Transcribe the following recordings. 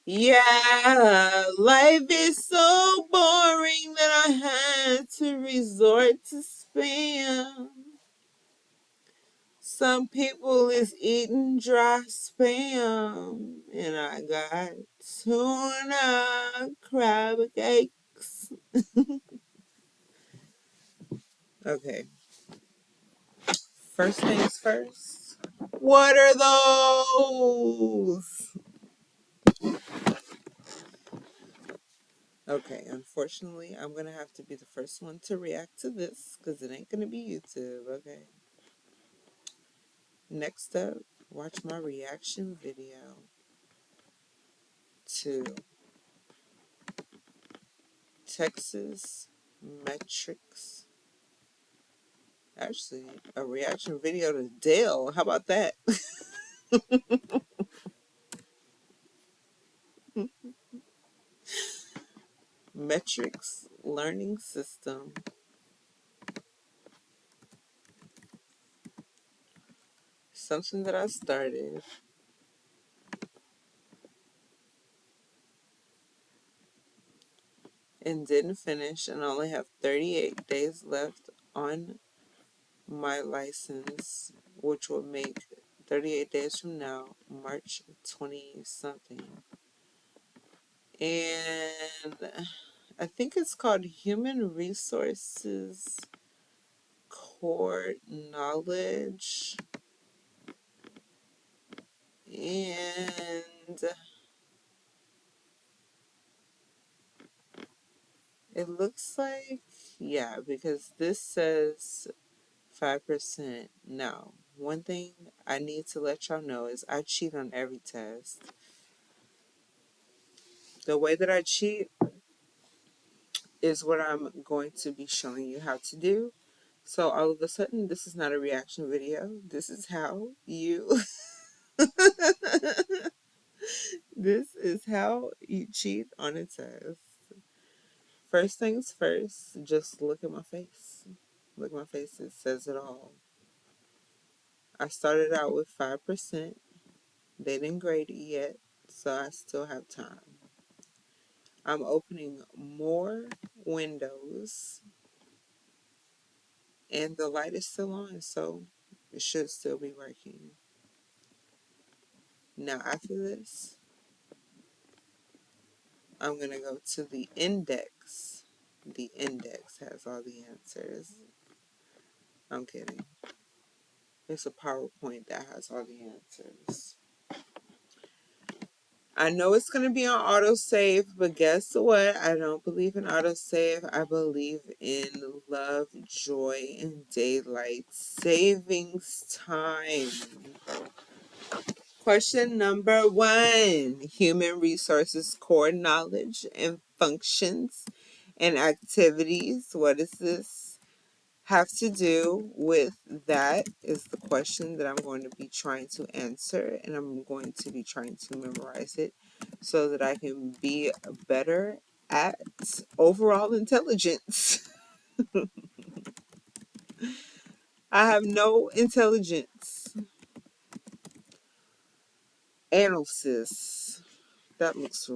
Yeah, life is so boring that I had to resort to spam. Some people is eating dry spam, and I got tuna crab cakes. Okay, first things first. What are those? Okay, unfortunately, I'm gonna have to be the first one to react to this because it ain't gonna be YouTube. Okay. Next up, watch my reaction video to Texas Metrics. Actually, a reaction video to Dale. How about that? Metrics learning system. Something that I started and didn't finish, and only have 38 days left on my license, which will make 38 days from now, March 20 something. And I think it's called Human Resources Core Knowledge. And it looks like, yeah, because this says 5%. Now, one thing I need to let y'all know is I cheat on every test. The way that I cheat is what I'm going to be showing you how to do. So all of a sudden, this is not a reaction video. This is how you this is how you cheat on a test. First things first, just look at my face. Look at my face, it says it all. I started out with 5%. They didn't grade it yet, so I still have time. I'm opening more windows, and the light is still on, so it should still be working. Now after this, I'm going to go to the index. The index has all the answers. I'm kidding. It's a PowerPoint that has all the answers. I know it's going to be on autosave, but guess what? I don't believe in autosave. I believe in love, joy, and daylight savings time. Question number 1. Human resources core knowledge and functions and activities. What does this have to do with? That is the question that I'm going to be trying to answer, and I'm going to be trying to memorize it so that I can be better at overall intelligence. I have no intelligence. Analysis. That looks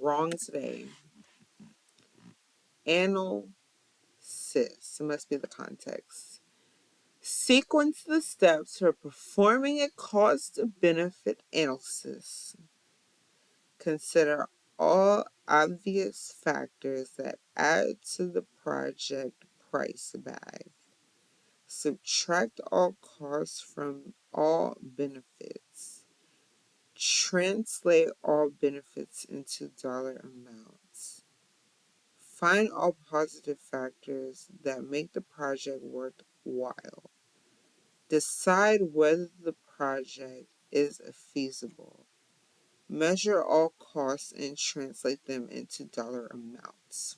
wrong today. Analysis. It must be the context. Sequence the steps for performing a cost-benefit analysis. Consider all obvious factors that add to the project price bag. Subtract all costs from all benefits. Translate all benefits into dollar amounts. Find all positive factors that make the project worthwhile. Decide whether the project is feasible. Measure all costs and translate them into dollar amounts.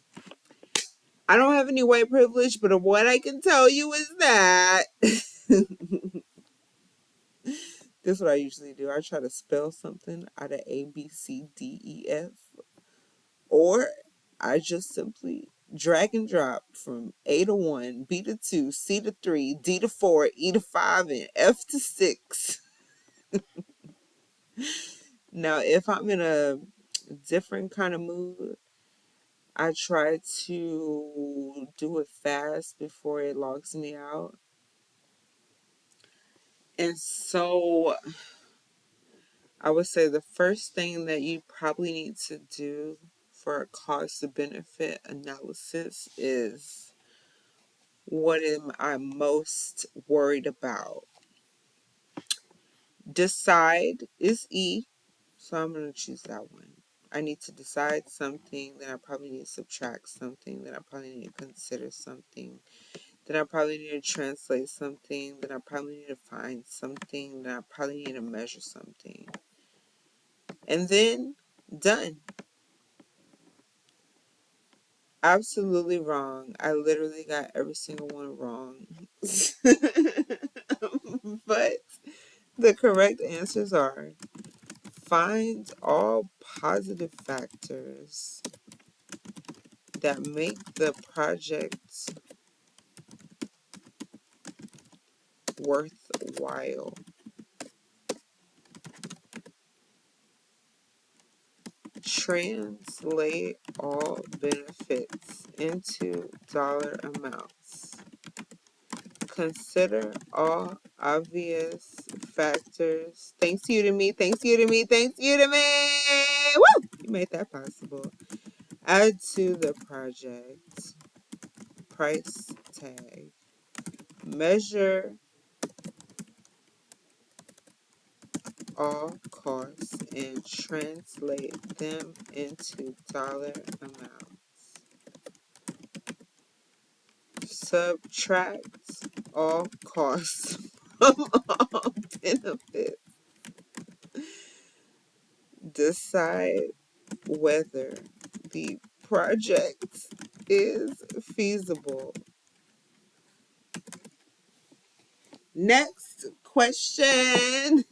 I don't have any white privilege, but what I can tell you is that this is what I usually do. I try to spell something out of A, B, C, D, E, F, or I just simply drag and drop from A to 1, B to 2, C to 3, D to 4, E to 5, and F to 6. Now, if I'm in a different kind of mood. I try to do it fast before it logs me out. And so I would say the first thing that you probably need to do for a cost to benefit analysis is, what am I most worried about? Decide is E, so I'm going to choose that one. I need to decide something, then I probably need to subtract something, then I probably need to consider something, then I probably need to translate something, then I probably need to find something, then I probably need to measure something. And then done. Absolutely wrong. I literally got every single one wrong. But the correct answers are: find all positive factors that make the project worthwhile. Translate all benefits into dollar amounts. Consider all obvious factors. Thanks Udemy, thanks Udemy, thanks Udemy! Woo! You made that possible. Add to the project price tag. Measure all costs and translate them into dollar amounts. Subtract all costs from all benefits. Decide whether the project is feasible. Next question.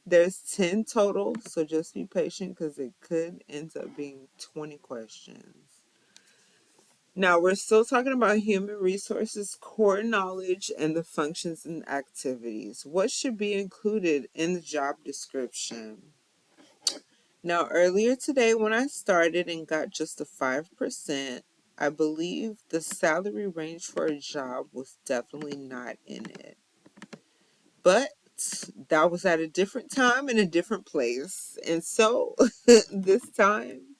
There's 10 total, so just be patient because it could end up being 20 questions. Now, we're still talking about human resources, core knowledge, and the functions and activities. What should be included in the job description? Now, earlier today when I started and got just a 5%, I believe the salary range for a job was definitely not in it. But that was at a different time in a different place. And so this time,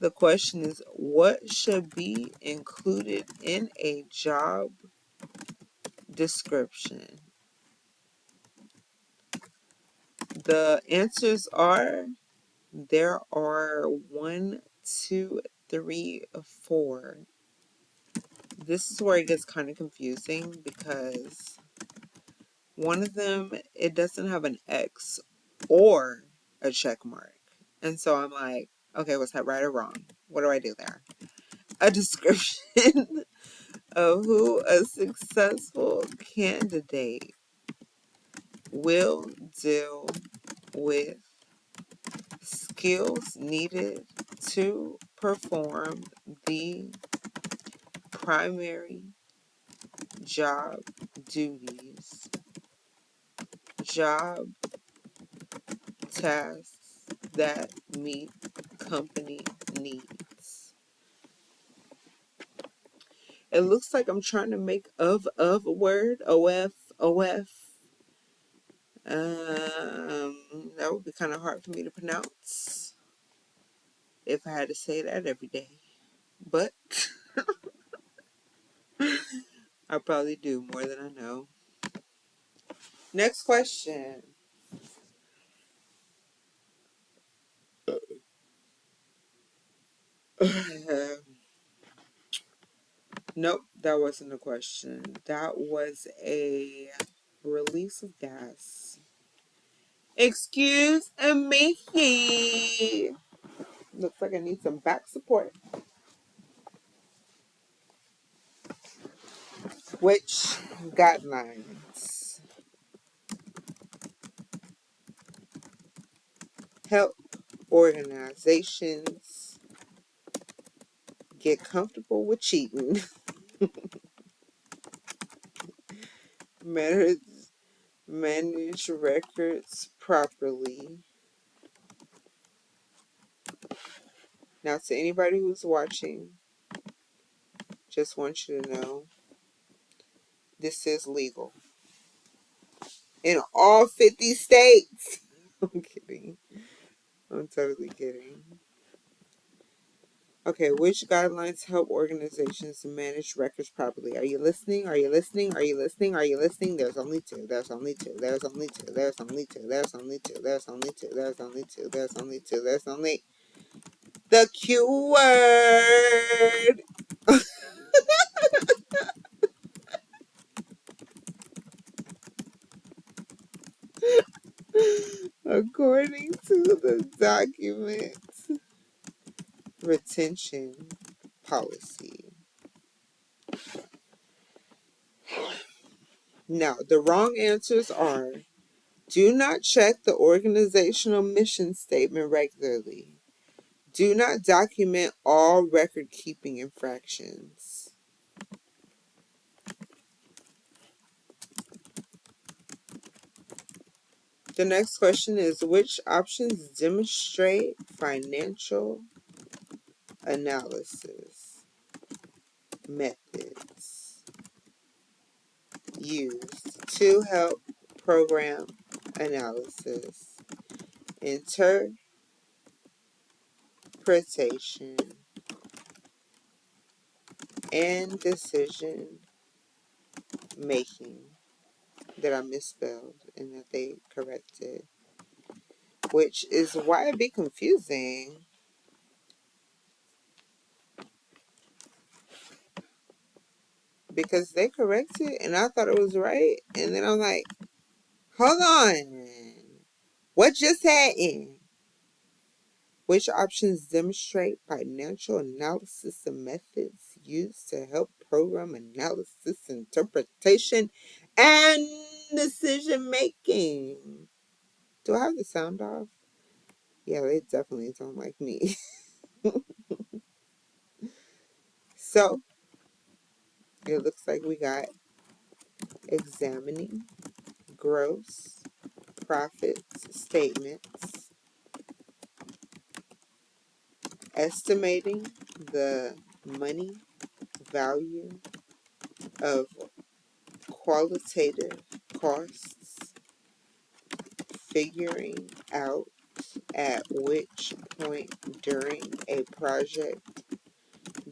the question is, what should be included in a job description? The answers are, there are 1, 2, 3, 4. This is where it gets kind of confusing because one of them, it doesn't have an X or a check mark. And so I'm like, okay, was that right or wrong? What do I do there? A description of who a successful candidate will deal with, skills needed to perform the primary job duties, job tasks that meet company needs. It looks like I'm trying to make of a word, of. That would be kind of hard for me to pronounce if I had to say that every day. But I probably do more than I know. Next question. Nope, that wasn't a question. That was a release of gas. Excuse me. Looks like I need some back support. Which guidelines help organizations get comfortable with cheating, manage, manage records properly, Now, to anybody who's watching, just want you to know this is legal in all 50 states. I'm kidding. I'm totally kidding. Okay, which guidelines help organizations manage records properly? Are you listening? Are you listening? Are you listening? Are you listening? There's only two. There's only two. There's only two. There's only two. There's only two. There's only two. There's only two. There's only two. There's only the Q word. According to the document, retention policy. Now, the wrong answers are: do not check the organizational mission statement regularly. Do not document all record-keeping infractions. The next question is, which options demonstrate financial analysis methods used to help program analysis, interpretation, and decision making that I misspelled and that they corrected, which is why it'd be confusing because they corrected and I thought it was right, and then I'm like, hold on, what just happened? Which options demonstrate financial analysis and methods used to help program analysis, interpretation, and decision making? Do I have the sound off? Yeah, they definitely don't like me. So, it looks like we got examining gross profits statements, estimating the money value of qualitative costs, figuring out at which point during a project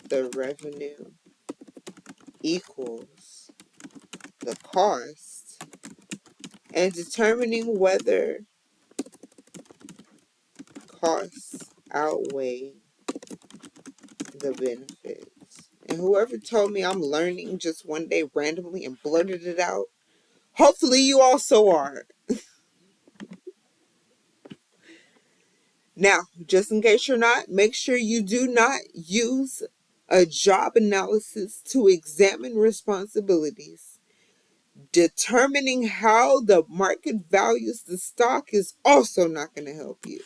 the revenue equals the cost, and determining whether costs outweigh the benefits. And whoever told me I'm learning just one day randomly and blurted it out, hopefully you also are. Now, just in case you're not, make sure you do not use a job analysis to examine responsibilities. Determining how the market values the stock is also not going to help you.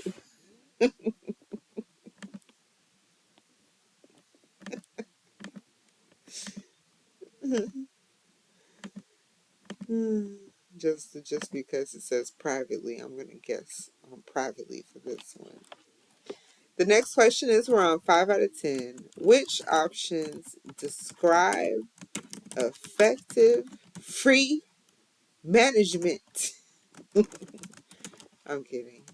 just because it says privately, I'm going to guess privately for this one. The next question is, we're on 5 out of 10. Which options describe effective free management? I'm kidding.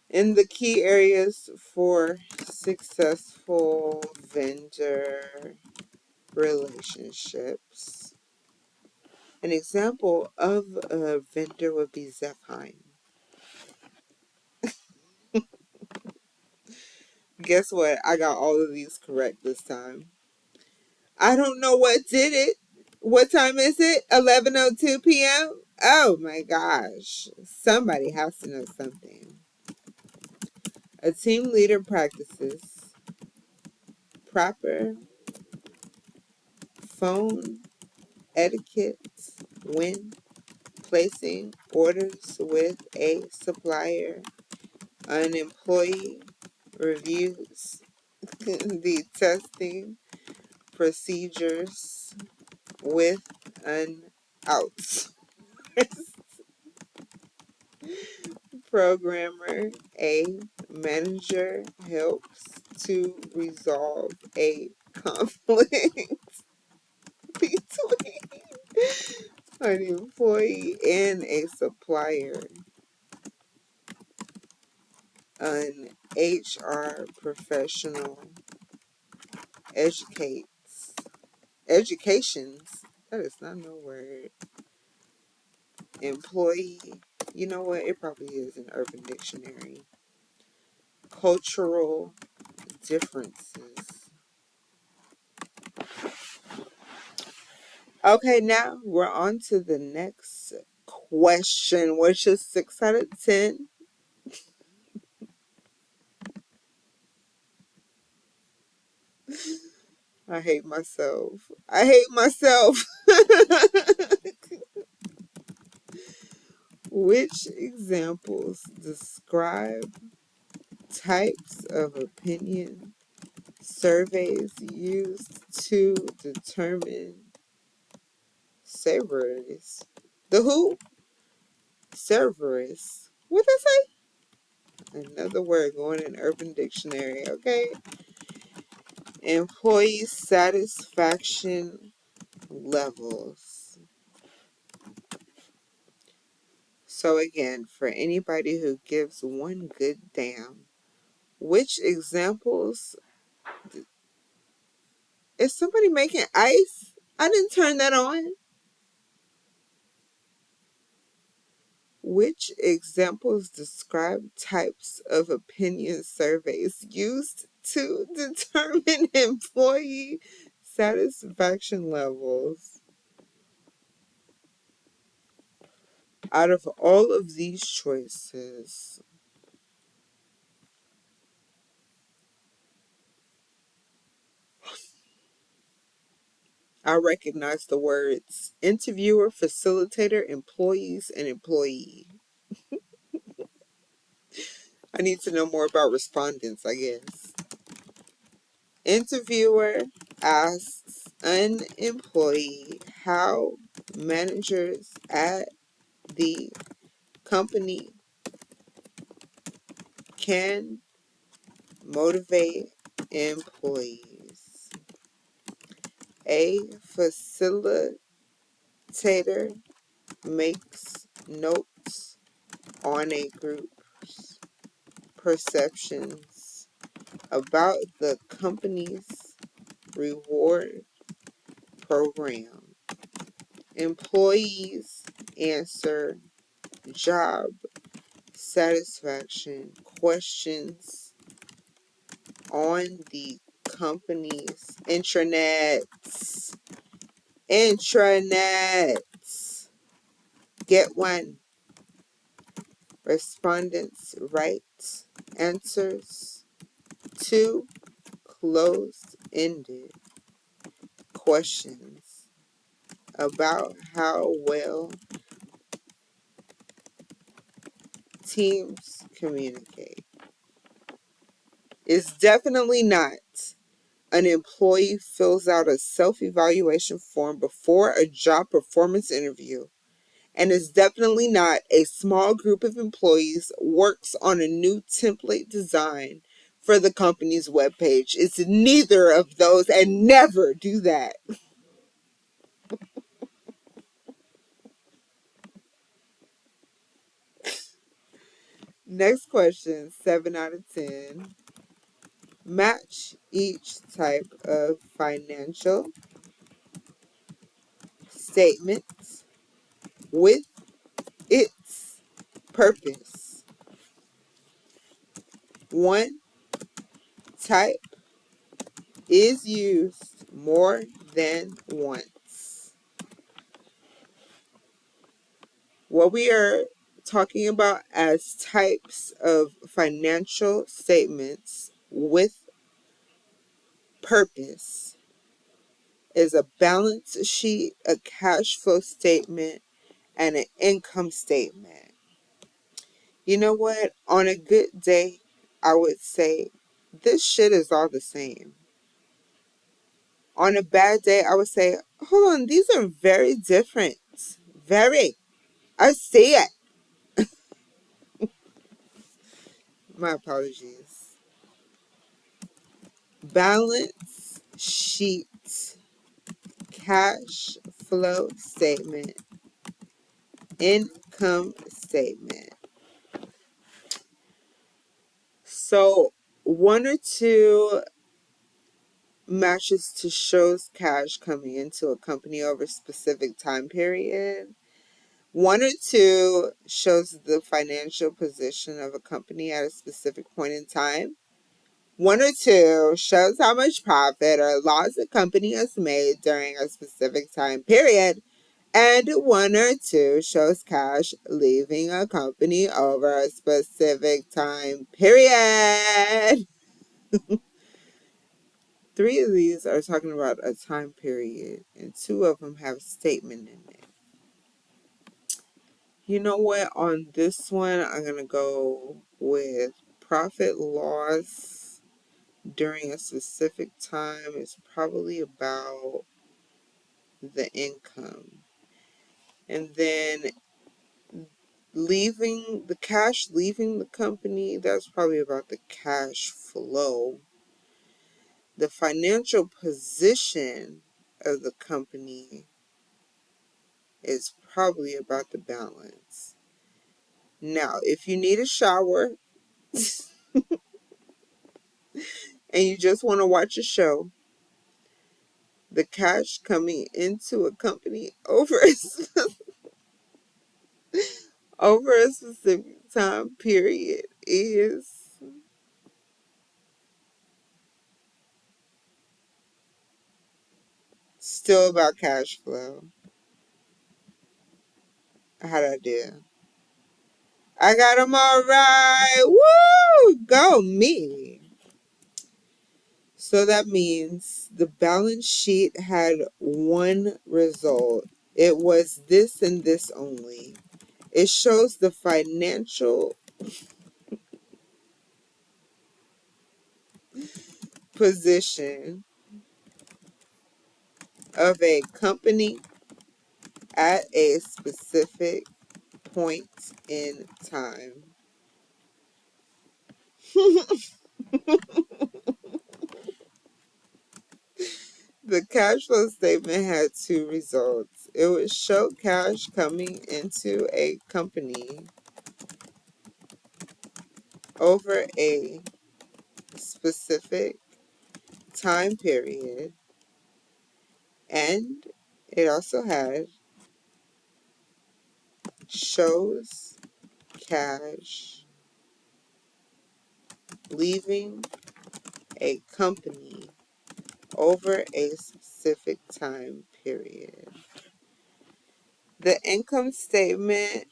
In the key areas for successful vendor relationships. An example of a vendor would be Zephine. Guess what? I got all of these correct this time. I don't know what did it. What time is it? 11:02 p.m.? Oh my gosh. Somebody has to know something. A team leader practices proper phone etiquette when placing orders with a supplier. An employee reviews the testing procedures with an outsourced Programmer. A. Manager helps to resolve a conflict between an employee and a supplier. An HR professional educations. That is not no word. Employee. You know what? It probably is an Urban Dictionary. Cultural differences. Okay, now we're on to the next question, which is 6 out of 10. I hate myself. I hate myself. Which examples describe types of opinion surveys used to determine Cerberus? The who? Cerberus. What did I say? Another word going in Urban Dictionary, okay? Employee satisfaction levels. So again, for anybody who gives one good damn, which examples is somebody making ice? I didn't turn that on. Which examples describe types of opinion surveys used to determine employee satisfaction levels? Out of all of these choices, I recognize the words interviewer, facilitator, employees, and employee. I need to know more about respondents, I guess. Interviewer asks an employee how managers at the company can motivate employees. A facilitator makes notes on a group's perceptions about the company's reward program. Employees answer job satisfaction questions on the company's intranets. Intranets. Get one. Respondents write answers to closed-ended questions about how well teams communicate. It's definitely not an employee fills out a self-evaluation form before a job performance interview, and it's definitely not a small group of employees works on a new template design for the company's webpage. It's neither of those, and never do that. Next question, 7 out of 10. Match each type of financial statement with its purpose. One type is used more than once. What we are talking about as types of financial statements with purpose is a balance sheet, a cash flow statement, and an income statement. You know what? On a good day, I would say this shit is all the same. On a bad day, I would say, hold on, these are very different. Very. I see it. My apologies. Balance sheet, cash flow statement, income statement. So one or two matches to shows cash coming into a company over a specific time period. One or two shows the financial position of a company at a specific point in time. One or two shows how much profit or loss the company has made during a specific time period. And one or two shows cash leaving a company over a specific time period. Three of these are talking about a time period, and two of them have a statement in it. You know what? On this one, I'm going to go with profit loss during a specific time is probably about the income. And then leaving the cash, leaving the company, that's probably about the cash flow. The financial position of the company is probably about the balance. Now, if you need a shower and you just want to watch a show, the cash coming into a company over over a specific time period is still about cash flow. How'd I do? I got them all right. Woo! Go me. So that means the balance sheet had one result. It was this and this only. It shows the financial position of a company at a specific point in time. The cash flow statement had two results. It would show cash coming into a company over a specific time period, and it also had shows cash leaving a company over a specific time period. The income statement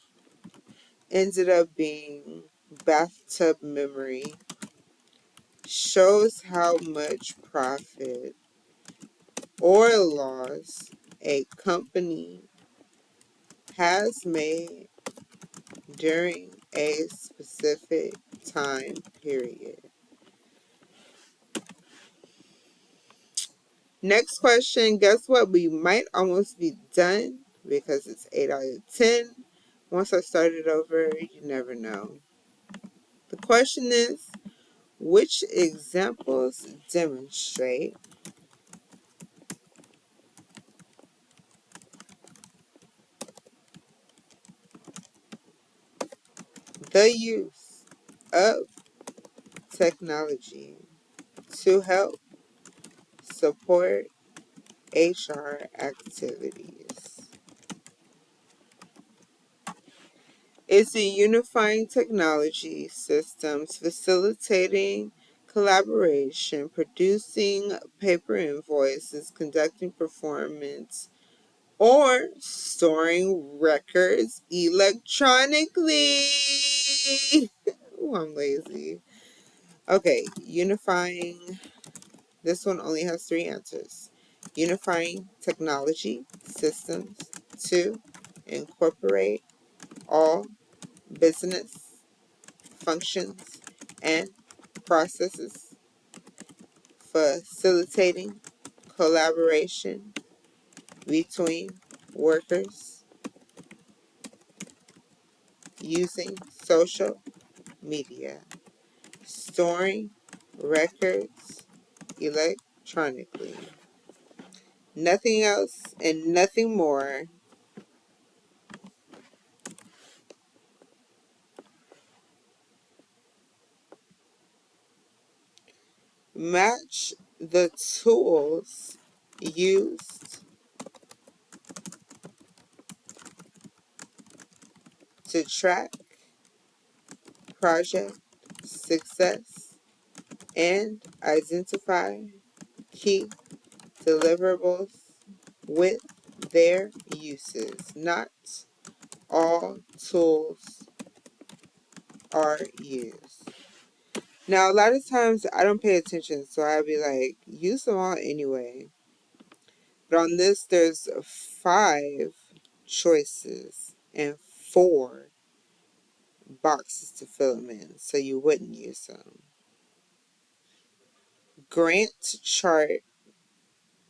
ended up being bathtub memory, shows how much profit or loss a company has made during a specific time period. Next question. Guess what? We might almost be done because it's 8 out of 10. Once I start it over, you never know. The question is, which examples demonstrate the use of technology to help support HR activities? It's a unifying technology systems facilitating collaboration, producing paper invoices, conducting performance, or storing records electronically. Ooh, I'm lazy. Okay, unifying. This one only has three answers. Unifying technology systems to incorporate all business functions and processes, facilitating collaboration between workers using social media. storing records electronically. Nothing else and nothing more. Match the tools used to track project success and identify key deliverables with their uses. Not all tools are used. Now, a lot of times I don't pay attention, so I'll be like, use them all anyway. But on this, there's 5 choices and 4 boxes to fill them in, so you wouldn't use them. Grant chart,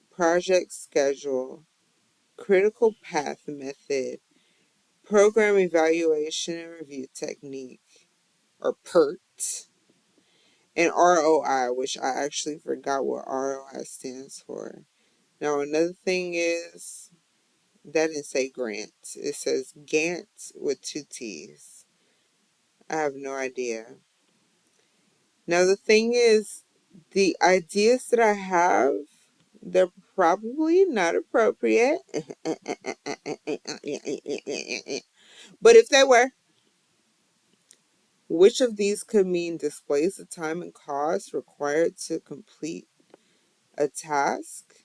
project schedule, critical path method, program evaluation and review technique, or PERT, and ROI, which I actually forgot what ROI stands for. Now, another thing is, that didn't say grant. It says Gantt with 2 T's. I have no idea. Now, the thing is, the ideas that I have, they're probably not appropriate. But if they were, which of these could mean displays the time and cost required to complete a task,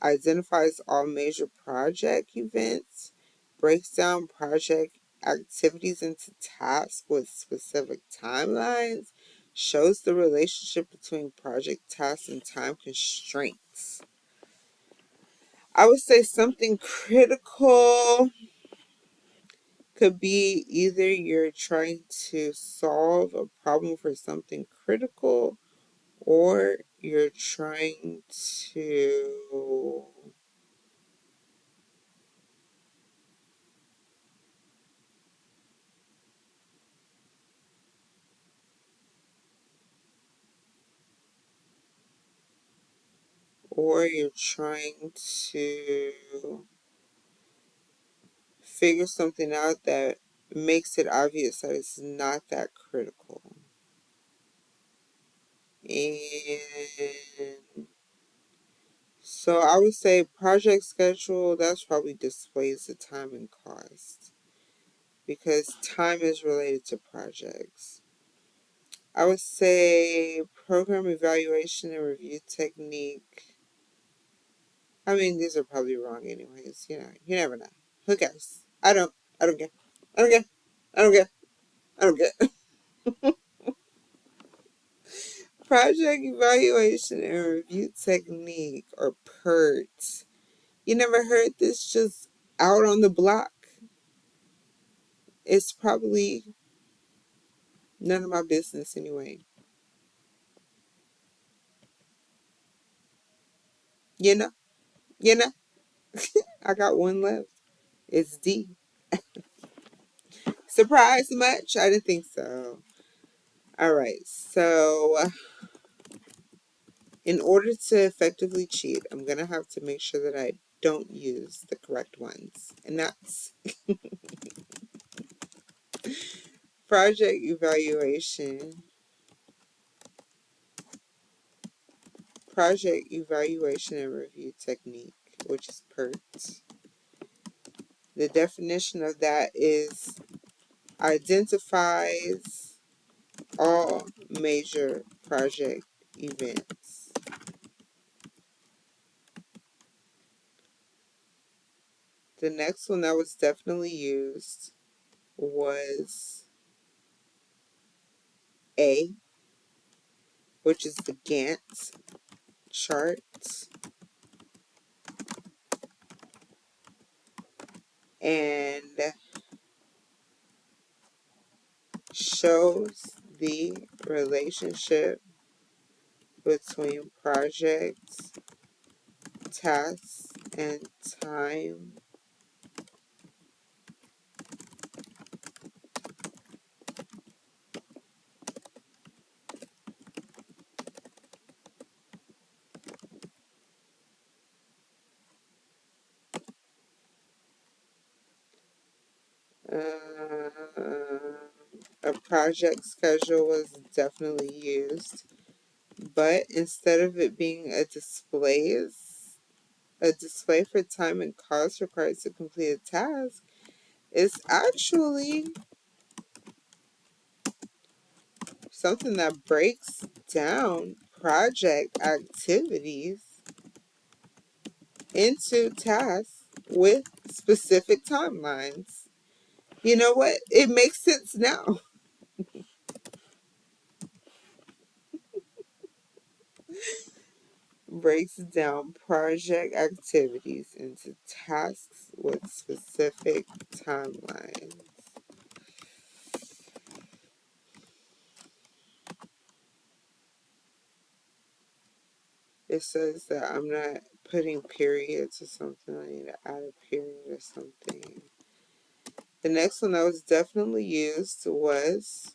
identifies all major project events, breaks down project activities into tasks with specific timelines, shows the relationship between project tasks and time constraints. I would say something critical could be either you're trying to solve a problem for something critical, or you're trying to or you're trying to figure something out that makes it obvious that it's not that critical. And so I would say project schedule, that's probably displays the time and cost, because time is related to projects. I would say program evaluation and review technique. I mean, these are probably wrong anyways. You never know. Who cares? I don't care. I don't care. I don't care. I don't care. Project evaluation and review technique, or PERT. You never heard this just out on the block? It's probably none of my business anyway. You know? You know? I got one left. It's D. Surprised much? I didn't think so. Alright, so in order to effectively cheat, I'm going to have to make sure that I don't use the correct ones. And that's project evaluation. Project evaluation and review technique, which is PERT. The definition of that is identifies all major project events. The next one that was definitely used was A, which is the Gantt chart, and shows the relationship between projects, tasks, and time A project schedule was definitely used, but instead of it being a display for time and cost required to complete a task, it's actually something that breaks down project activities into tasks with specific timelines. You know what? It makes sense now. Breaks down project activities into tasks with specific timelines. It says that I'm not putting periods or something. I need to add a period or something. The next one that was definitely used was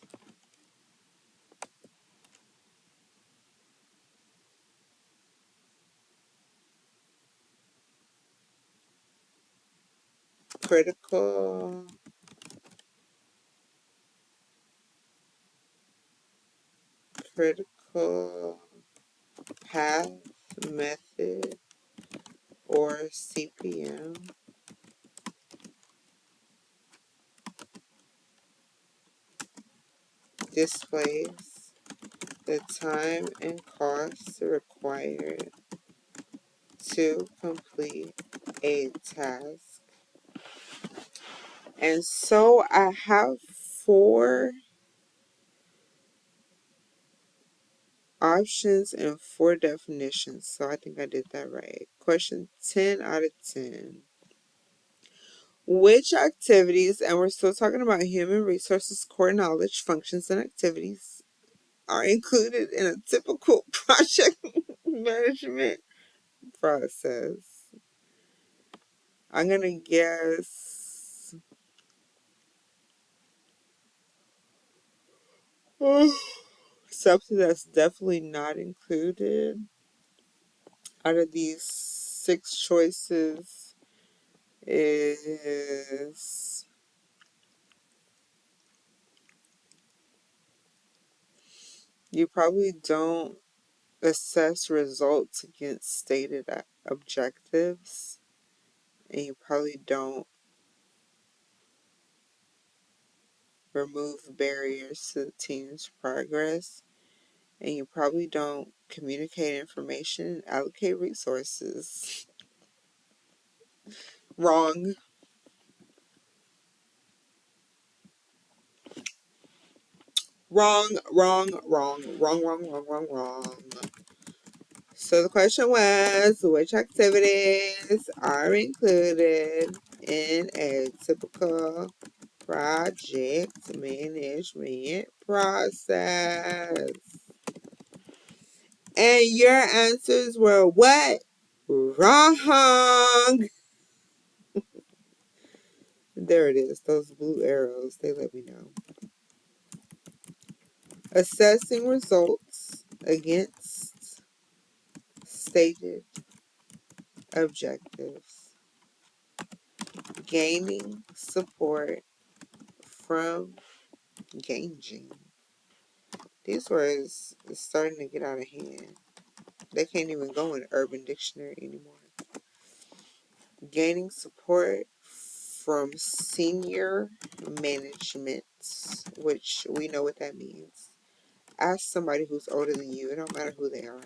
critical critical path method, or CPM. Displays the time and cost required to complete a task. And so I have 4 options and 4 definitions. So I think I did that right. Question 10 out of 10. Which activities, and we're still talking about human resources core knowledge, functions, and activities, are included in a typical project management process? I'm going to guess something that's definitely not included out of these 6 choices is you probably don't assess results against stated objectives, and you probably don't remove barriers to the team's progress, and you probably don't communicate information and allocate resources. Wrong. Wrong, wrong, wrong, wrong, wrong, wrong, wrong, wrong. So the question was, which activities are included in a typical project management process? And your answers were what? Wrong. There it is. Those blue arrows, they let me know. Assessing results against stated objectives. Gaining support from gauging. These words is starting to get out of hand. They can't even go in Urban Dictionary anymore. Gaining support from senior management, which we know what that means. Ask somebody who's older than you. It don't matter who they are.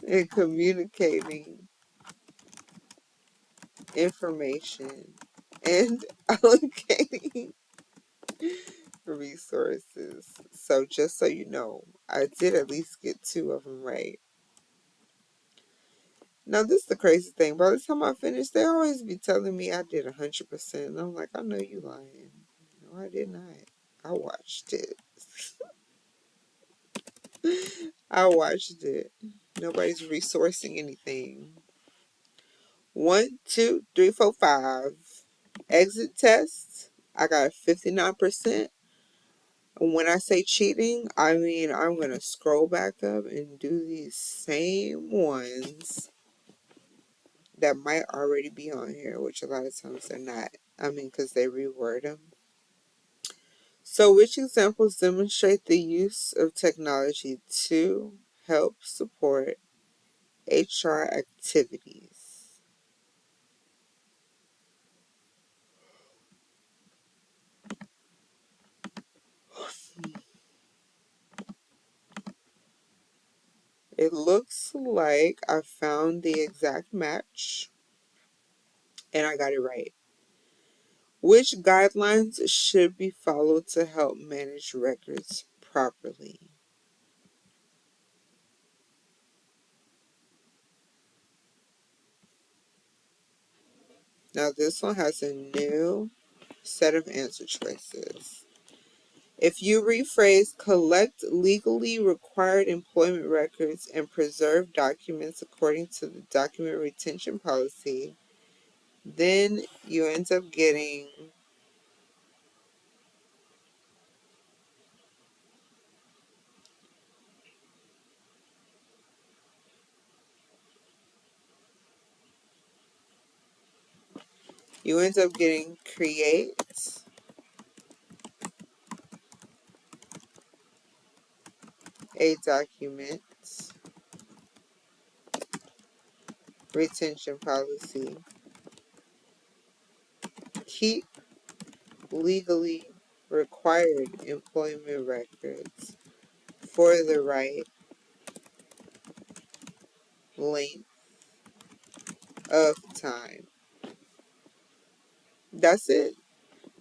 And communicating information and allocating resources. So just so you know, I did at least get 2 of them right. Now this is the crazy thing. By the time I finish, they always be telling me I did 100%. And I'm like, I know you lying. No, I did not. I watched it. I watched it. Nobody's resourcing anything. 1, 2, 3, 4, 5. Exit test, I got 59%. When I say cheating, I mean I'm going to scroll back up and do these same ones that might already be on here, which a lot of times they're not. I mean, because they reword them. So, which examples demonstrate the use of technology to help support HR activities? It looks like I found the exact match and I got it right. Which guidelines should be followed to help manage records properly? Now, this one has a new set of answer choices. If you rephrase collect legally required employment records and preserve documents according to the document retention policy, then you end up getting create a document retention policy, keep legally required employment records for the right length of time. That's it.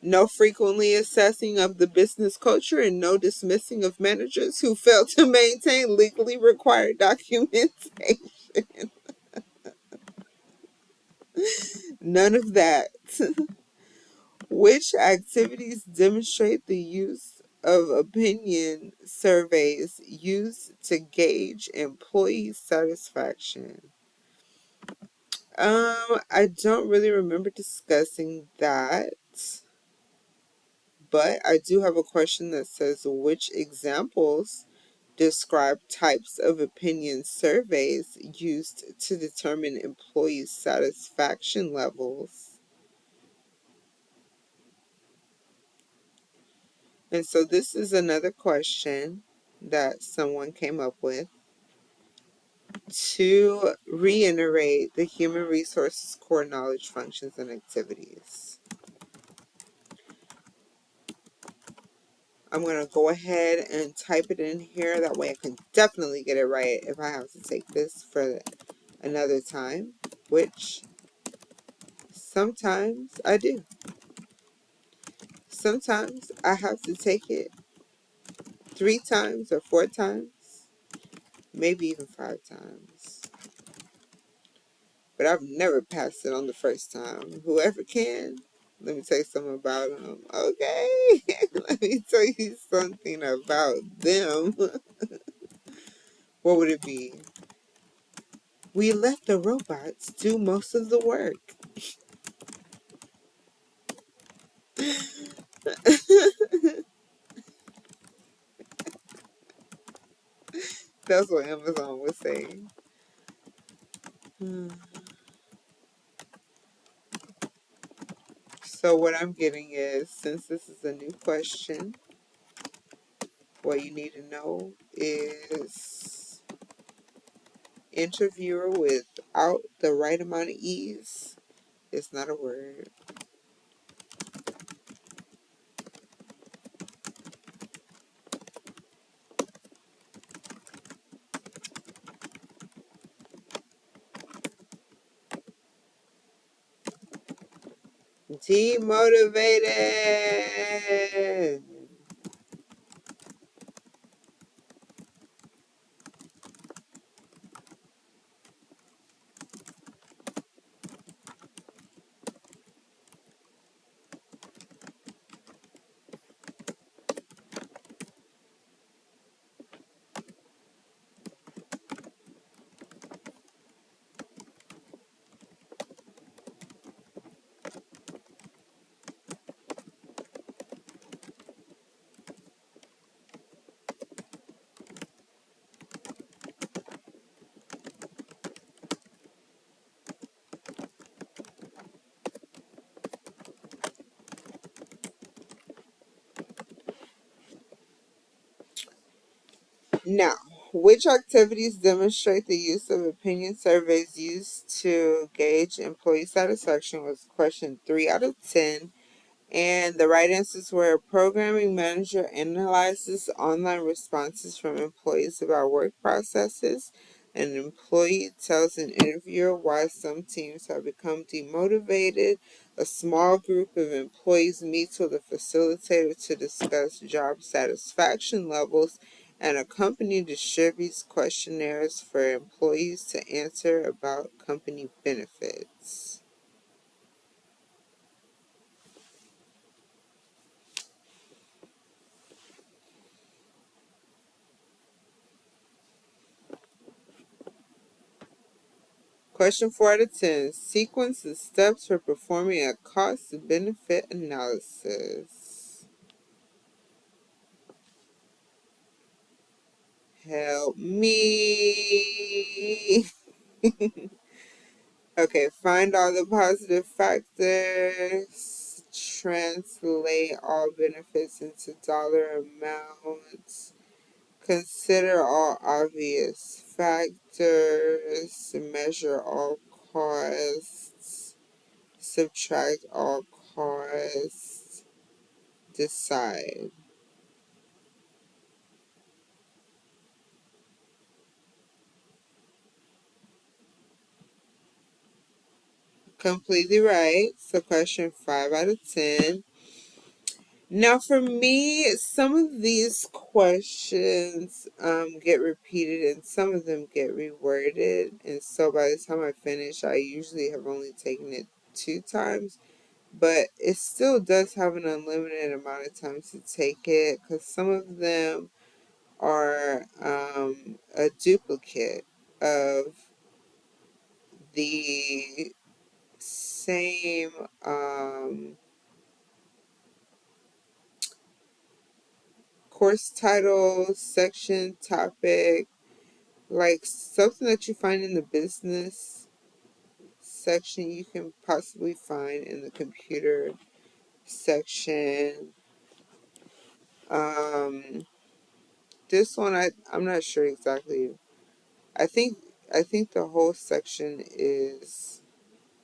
No frequently assessing of the business culture and no dismissing of managers who fail to maintain legally required documentation. None of that. Which activities demonstrate the use of opinion surveys used to gauge employee satisfaction? I don't really remember discussing that, but I do have a question that says which examples describe types of opinion surveys used to determine employee satisfaction levels. And so this is another question that someone came up with to reiterate the human resources core knowledge functions and activities. I'm going to go ahead and type it in here. That way I can definitely get it right if I have to take this for another time, which sometimes I do. Sometimes I have to take it 3 times or 4 times, maybe even 5 times. But I've never passed it on the first time. Whoever can, let me tell you something about them. Okay, let me tell you something about them. What would it be? We let the robots do most of the work. That's what Amazon was saying. So what I'm getting is, since this is a new question, what you need to know is interviewer without the right amount of ease is not a word. Demotivated. Now, which activities demonstrate the use of opinion surveys used to gauge employee satisfaction was question 3 out of 10. And the right answers were: a programming manager analyzes online responses from employees about work processes. An employee tells an interviewer why some teams have become demotivated. A small group of employees meets with a facilitator to discuss job satisfaction levels. And a company distributes questionnaires for employees to answer about company benefits. Question 4 out of 10. Sequence the steps for performing a cost-benefit analysis. Help me. Okay, find all the positive factors. Translate all benefits into dollar amounts. Consider all obvious factors. Measure all costs. Subtract all costs. Decide. Completely right. So question 5 out of 10. Now for me, some of these questions get repeated and some of them get reworded. And so by the time I finish, I usually have only taken it 2 times. But it still does have an unlimited amount of time to take it because some of them are a duplicate of the same course title, section, topic, like something that you find in the business section, you can possibly find in the computer section. Um, this one, I'm not sure exactly. I think I think the whole section is,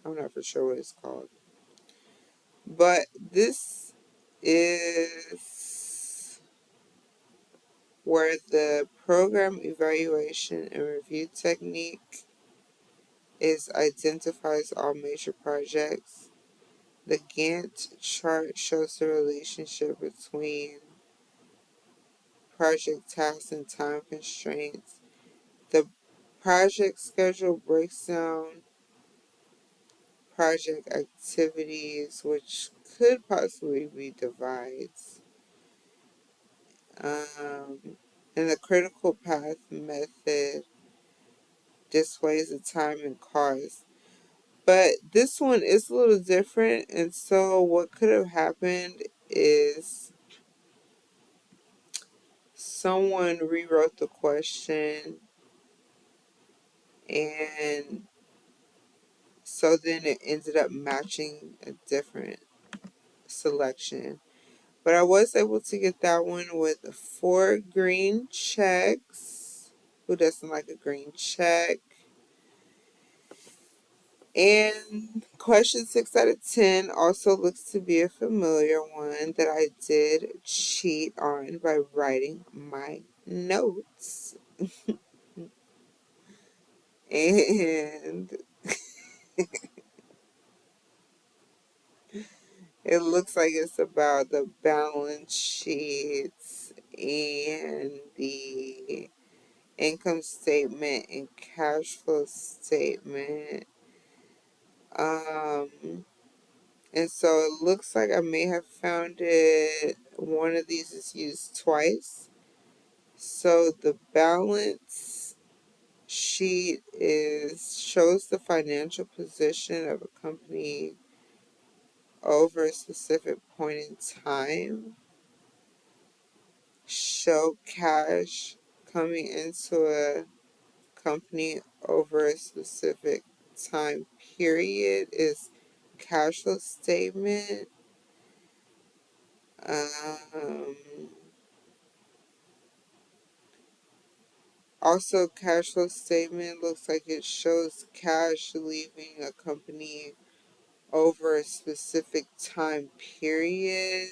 I'm not for sure what it's called. But this is where the program evaluation and review technique is identifies all major projects. The Gantt chart shows the relationship between project tasks and time constraints. The project schedule breaks down project activities, which could possibly be divides. And the critical path method displays the time and cost. But this one is a little different, and so what could have happened is someone rewrote the question, and so then it ended up matching a different selection. But I was able to get that one with 4 green checks. Who doesn't like a green check? And question 6 out of 10 also looks to be a familiar one that I did cheat on by writing my notes. And it looks like it's about the balance sheets and the income statement and cash flow statement. And so it looks like I may have found it, one of these is used twice. So the balance sheet shows the financial position of a company over a specific point in time. Show cash coming into a company over a specific time period is cash flow statement. Um, Also, cash flow statement looks like it shows cash leaving a company over a specific time period.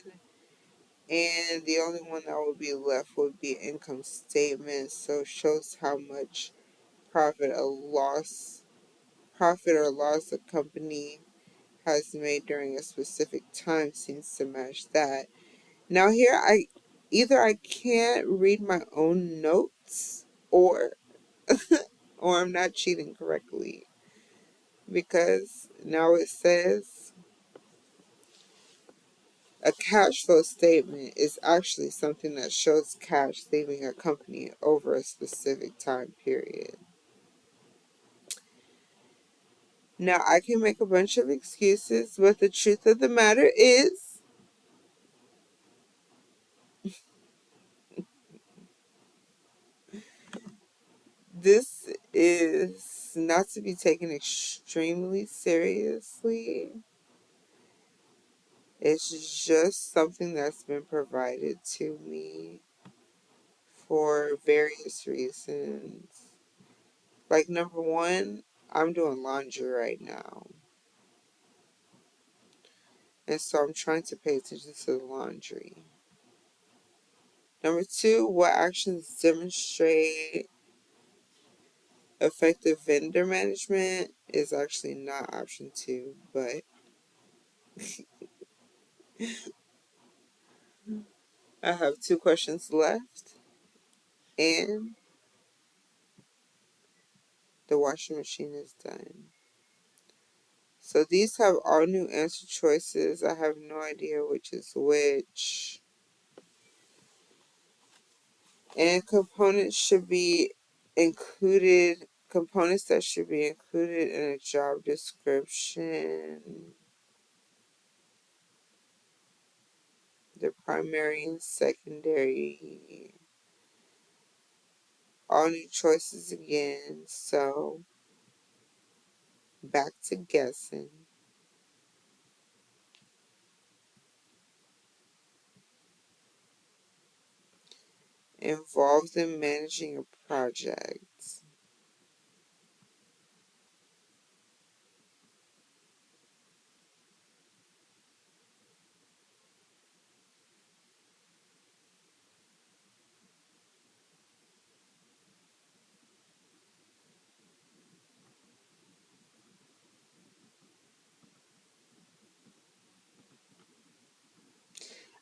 And the only one that would be left would be income statement. So it shows how much profit or loss a company has made during a specific time seems to match that. Now here I can't read my own notes or or I'm not cheating correctly, because now it says a cash flow statement is actually something that shows cash leaving a company over a specific time period. Now, I can make a bunch of excuses, but the truth of the matter is, this is not to be taken extremely seriously. It's just something that's been provided to me for various reasons. Like, number one, I'm doing laundry right now. And so I'm trying to pay attention to the laundry. Number two, what actions demonstrate effective vendor management is actually not option two, but I have two questions left, and the washing machine is done. So these have all new answer choices. I have no idea which is which. And components that should be included in a job description. The primary and secondary. All new choices again. So back to guessing. Involved in managing a project.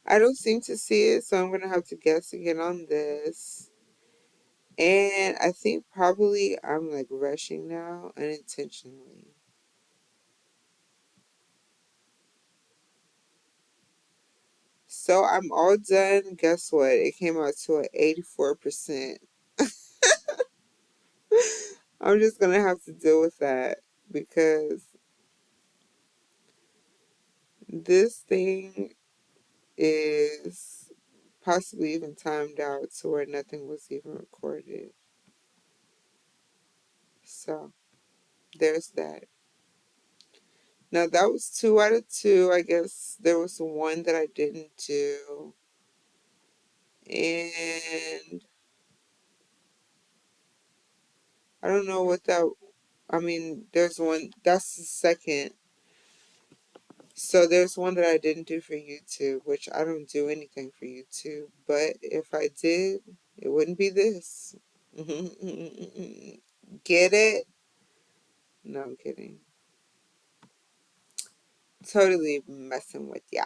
I don't seem to see it, so I'm going to have to guess again on this. And I think probably I'm like rushing now unintentionally. So I'm all done. Guess what? It came out to an 84%. I'm just going to have to deal with that because this thing is possibly even timed out to where nothing was even recorded. So there's that. Now that was 2 out of 2. I guess there was one that I didn't do. And I don't know what that, I mean, there's one, that's the second. So there's one that I didn't do for YouTube, which I don't do anything for YouTube. But if I did, it wouldn't be this. Get it? No, I'm kidding. Totally messing with ya.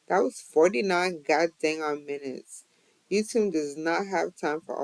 That was 49 goddamn minutes. YouTube does not have time for all